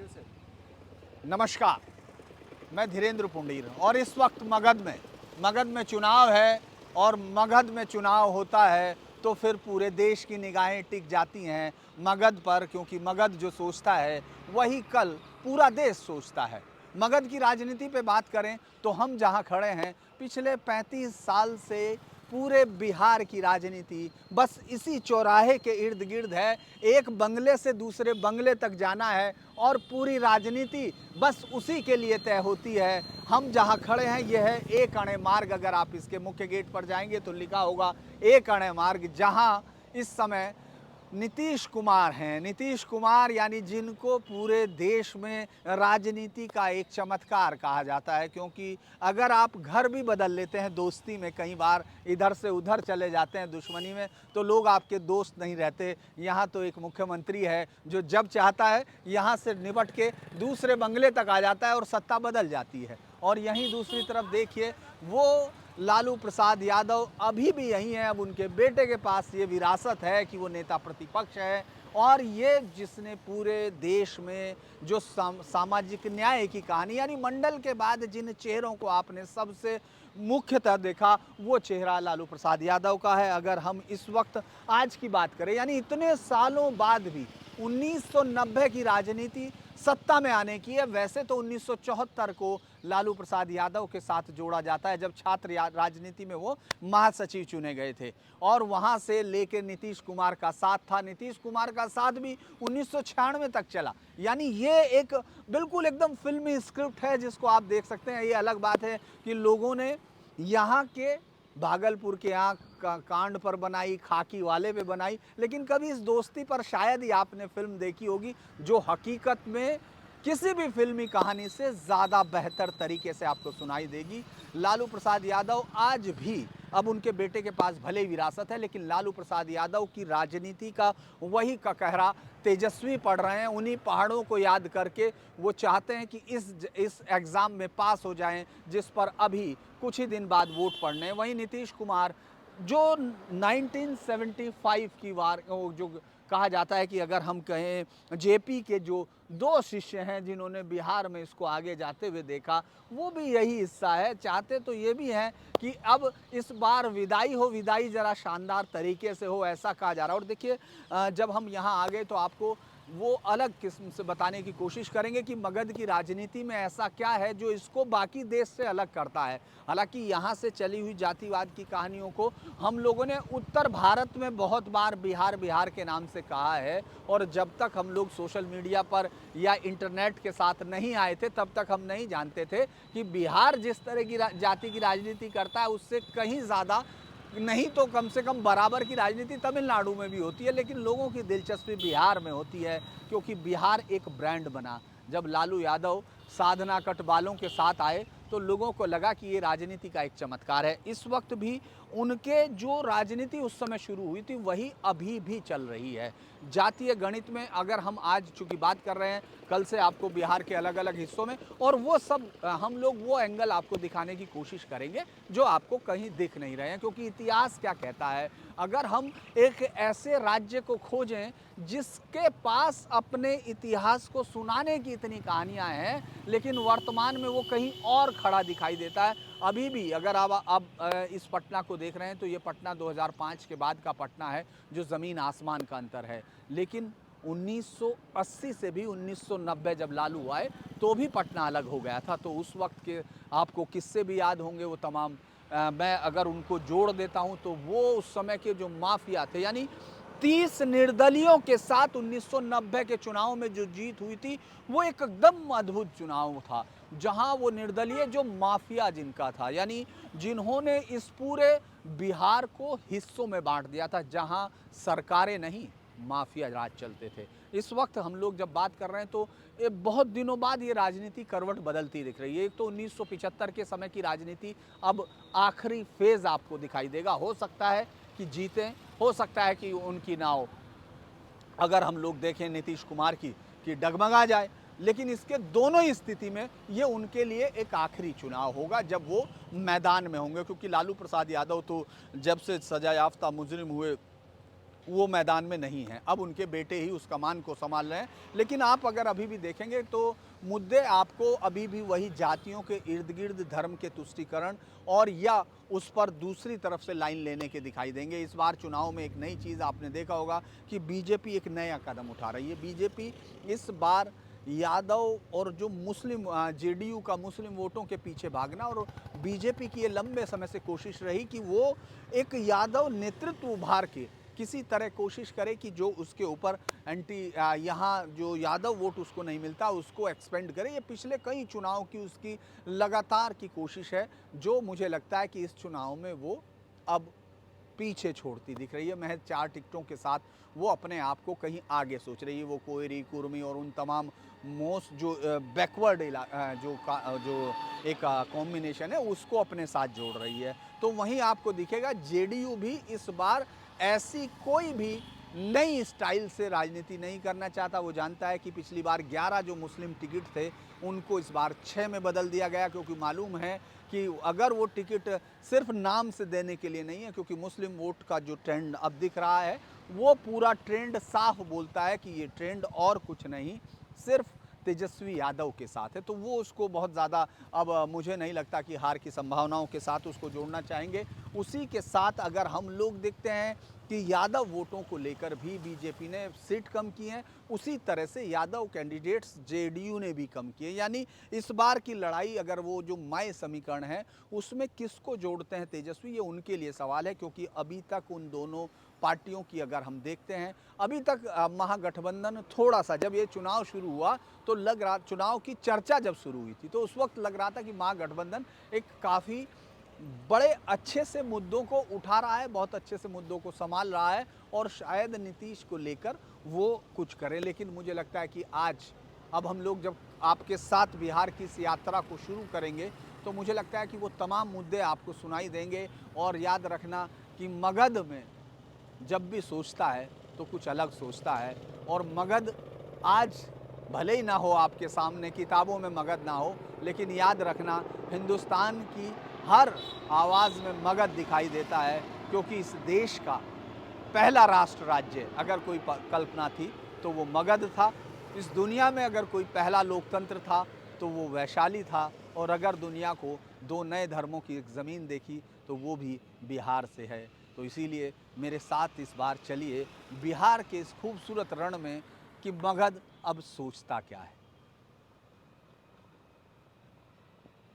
से। नमस्कार, मैं धीरेन्द्र पुंडीर और इस वक्त मगध में चुनाव है और मगध में चुनाव होता है तो फिर पूरे देश की निगाहें टिक जाती हैं मगध पर, क्योंकि मगध जो सोचता है वही कल पूरा देश सोचता है। मगध की राजनीति पे बात करें तो हम जहां खड़े हैं पिछले 35 साल से पूरे बिहार की राजनीति बस इसी चौराहे के इर्द गिर्द है। एक बंगले से दूसरे बंगले तक जाना है और पूरी राजनीति बस उसी के लिए तय होती है। हम जहां खड़े हैं यह है एक अणे मार्ग। अगर आप इसके मुख्य गेट पर जाएंगे तो लिखा होगा एक अणे मार्ग, जहां इस समय नीतीश कुमार हैं। नीतीश कुमार यानी जिनको पूरे देश में राजनीति का एक चमत्कार कहा जाता है, क्योंकि अगर आप घर भी बदल लेते हैं दोस्ती में, कई बार इधर से उधर चले जाते हैं दुश्मनी में, तो लोग आपके दोस्त नहीं रहते। यहाँ तो एक मुख्यमंत्री है जो जब चाहता है यहाँ से निपट के दूसरे बंगले तक आ जाता है और सत्ता बदल जाती है। और यहीं दूसरी तरफ देखिए वो लालू प्रसाद यादव अभी भी यही है। अब उनके बेटे के पास ये विरासत है कि वो नेता प्रतिपक्ष है और ये जिसने पूरे देश में जो सामाजिक न्याय की कहानी, यानी मंडल के बाद जिन चेहरों को आपने सबसे मुख्यतः देखा वो चेहरा लालू प्रसाद यादव का है। अगर हम इस वक्त आज की बात करें, यानी इतने सालों बाद भी 1990 की राजनीति सत्ता में आने की है। वैसे तो 1974 को लालू प्रसाद यादव के साथ जोड़ा जाता है जब छात्र राजनीति में वो महासचिव चुने गए थे और वहां से लेकर नीतीश कुमार का साथ था। नीतीश कुमार का साथ भी 1996 तक चला। यानी ये एक बिल्कुल एकदम फिल्मी स्क्रिप्ट है जिसको आप देख सकते हैं। ये अलग बात है कि लोगों ने यहाँ के भागलपुर के आँख कांड पर बनाई, खाकी वाले पे बनाई, लेकिन कभी इस दोस्ती पर शायद ही आपने फिल्म देखी होगी जो हकीकत में किसी भी फिल्मी कहानी से ज़्यादा बेहतर तरीके से आपको सुनाई देगी। लालू प्रसाद यादव आज भी, अब उनके बेटे के पास भले ही विरासत है, लेकिन लालू प्रसाद यादव की राजनीति का वही ककहरा तेजस्वी पढ़ रहे हैं। उन्हीं पहाड़ों को याद करके वो चाहते हैं कि इस एग्ज़ाम में पास हो जाएं जिस पर अभी कुछ ही दिन बाद वोट पड़ने हैं। वहीं नीतीश कुमार जो 1975 की वार जो कहा जाता है कि अगर हम कहें जेपी के जो दो शिष्य हैं जिन्होंने बिहार में इसको आगे जाते हुए देखा, वो भी यही हिस्सा है। चाहते तो ये भी हैं कि अब इस बार विदाई हो, विदाई ज़रा शानदार तरीके से हो, ऐसा कहा जा रहा है। और देखिए जब हम यहाँ आ गए तो आपको वो अलग किस्म से बताने की कोशिश करेंगे कि मगध की राजनीति में ऐसा क्या है जो इसको बाकी देश से अलग करता है। हालांकि यहाँ से चली हुई जातिवाद की कहानियों को हम लोगों ने उत्तर भारत में बहुत बार बिहार के नाम से कहा है, और जब तक हम लोग सोशल मीडिया पर या इंटरनेट के साथ नहीं आए थे तब तक हम नहीं जानते थे कि बिहार जिस तरह की जाति की राजनीति करता है उससे कहीं ज़्यादा नहीं तो कम से कम बराबर की राजनीति तमिलनाडु में भी होती है। लेकिन लोगों की दिलचस्पी बिहार में होती है, क्योंकि बिहार एक ब्रांड बना। जब लालू यादव साधना कटवालों के साथ आए तो लोगों को लगा कि ये राजनीति का एक चमत्कार है। इस वक्त भी उनके जो राजनीति उस समय शुरू हुई थी वही अभी भी चल रही है। जातीय गणित में अगर हम आज चूंकि बात कर रहे हैं, कल से आपको बिहार के अलग अलग हिस्सों में, और वो सब हम लोग वो एंगल आपको दिखाने की कोशिश करेंगे जो आपको कहीं दिख नहीं रहे हैं। क्योंकि इतिहास क्या कहता है, अगर हम एक ऐसे राज्य को खोजें जिसके पास अपने इतिहास को सुनाने की इतनी कहानियां हैं लेकिन वर्तमान में वो कहीं और खड़ा दिखाई देता है। अभी भी अगर आप इस पटना को देख रहे हैं तो ये पटना 2005 के बाद का पटना है जो ज़मीन आसमान का अंतर है। लेकिन 1980 से भी 1990 जब लालू आए तो भी पटना अलग हो गया था। तो उस वक्त के आपको किस्से भी याद होंगे वो तमाम। मैं अगर उनको जोड़ देता हूं तो वो उस समय के जो माफिया थे, यानी 30 निर्दलियों के साथ 1990 के चुनाव में जो जीत हुई थी वो एकदम अद्भुत चुनाव था, जहां वो निर्दलीय जो माफिया जिनका था, यानी जिन्होंने इस पूरे बिहार को हिस्सों में बांट दिया था जहां सरकारें नहीं माफिया राज चलते थे। इस वक्त हम लोग जब बात कर रहे हैं तो ये बहुत दिनों बाद ये राजनीति करवट बदलती दिख रही है। एक तो 1975 के समय की राजनीति अब आखिरी फेज आपको दिखाई देगा। हो सकता है कि जीतें, हो सकता है कि उनकी नाव अगर हम लोग देखें नीतीश कुमार की कि डगमगा जाए, लेकिन इसके दोनों ही स्थिति में ये उनके लिए एक आखिरी चुनाव होगा जब वो मैदान में होंगे। क्योंकि लालू प्रसाद यादव तो जब से सजा याफ्ता मुजरिम हुए वो मैदान में नहीं हैं। अब उनके बेटे ही उस कमान को संभाल रहे हैं। लेकिन आप अगर अभी भी देखेंगे तो मुद्दे आपको अभी भी वही जातियों के इर्द-गिर्द धर्म के तुष्टीकरण और या उस पर दूसरी तरफ से लाइन लेने के दिखाई देंगे। इस बार चुनाव में एक नई चीज़ आपने देखा होगा कि बीजेपी एक नया कदम उठा रही है। बीजेपी इस बार यादव और जो मुस्लिम जेडीयू का मुस्लिम वोटों के पीछे भागना, और बीजेपी की ये लंबे समय से कोशिश रही कि वो एक यादव नेतृत्व उभार के किसी तरह कोशिश करे कि जो उसके ऊपर यहाँ जो यादव वोट उसको नहीं मिलता उसको एक्सपेंड करे। ये पिछले कई चुनाव की उसकी लगातार की कोशिश है, जो मुझे लगता है कि इस चुनाव में वो अब पीछे छोड़ती दिख रही है। महज 4 टिकटों के साथ वो अपने आप को कहीं आगे सोच रही है। वो कोयरी, कुर्मी और उन तमाम मोस्ट जो बैकवर्ड जो एक कॉम्बिनेशन है उसको अपने साथ जोड़ रही है। तो वहीं आपको दिखेगा जेडीयू भी इस बार ऐसी कोई भी नई स्टाइल से राजनीति नहीं करना चाहता। वो जानता है कि पिछली बार 11 जो मुस्लिम टिकट थे उनको इस बार 6 में बदल दिया गया, क्योंकि मालूम है कि अगर वो टिकट सिर्फ नाम से देने के लिए नहीं है, क्योंकि मुस्लिम वोट का जो ट्रेंड अब दिख रहा है वो पूरा ट्रेंड साफ बोलता है कि ये ट्रेंड और कुछ नहीं, सिर्फ तेजस्वी यादव के साथ है। तो वो उसको बहुत ज़्यादा अब मुझे नहीं लगता कि हार की संभावनाओं के साथ उसको जोड़ना चाहेंगे। उसी के साथ अगर हम लोग देखते हैं कि यादव वोटों को लेकर भी बीजेपी ने सीट कम की हैं, उसी तरह से यादव कैंडिडेट्स जेडीयू ने भी कम किए। यानी इस बार की लड़ाई अगर वो जो मय समीकरण है उसमें किसको जोड़ते हैं तेजस्वी, ये उनके लिए सवाल है। क्योंकि अभी तक उन दोनों पार्टियों की अगर हम देखते हैं, अभी तक महागठबंधन थोड़ा सा, जब ये चुनाव शुरू हुआ तो लग रहा, चुनाव की चर्चा जब शुरू हुई थी तो उस वक्त लग रहा था कि महागठबंधन एक काफ़ी बड़े अच्छे से मुद्दों को उठा रहा है, बहुत अच्छे से मुद्दों को संभाल रहा है और शायद नीतीश को लेकर वो कुछ करे। लेकिन मुझे लगता है कि आज अब हम लोग जब आपके साथ बिहार की इस यात्रा को शुरू करेंगे तो मुझे लगता है कि वो तमाम मुद्दे आपको सुनाई देंगे। और याद रखना कि मगध में जब भी सोचता है तो कुछ अलग सोचता है, और मगध आज भले ही ना हो आपके सामने, किताबों में मगध ना हो, लेकिन याद रखना हिंदुस्तान की हर आवाज़ में मगध दिखाई देता है। क्योंकि इस देश का पहला राष्ट्र राज्य अगर कोई कल्पना थी तो वो मगध था। इस दुनिया में अगर कोई पहला लोकतंत्र था तो वो वैशाली था। और अगर दुनिया को 2 नए धर्मों की एक ज़मीन देखी तो वो भी बिहार से है। तो इसीलिए मेरे साथ इस बार चलिए बिहार के इस खूबसूरत रण में कि मगध अब सोचता क्या है।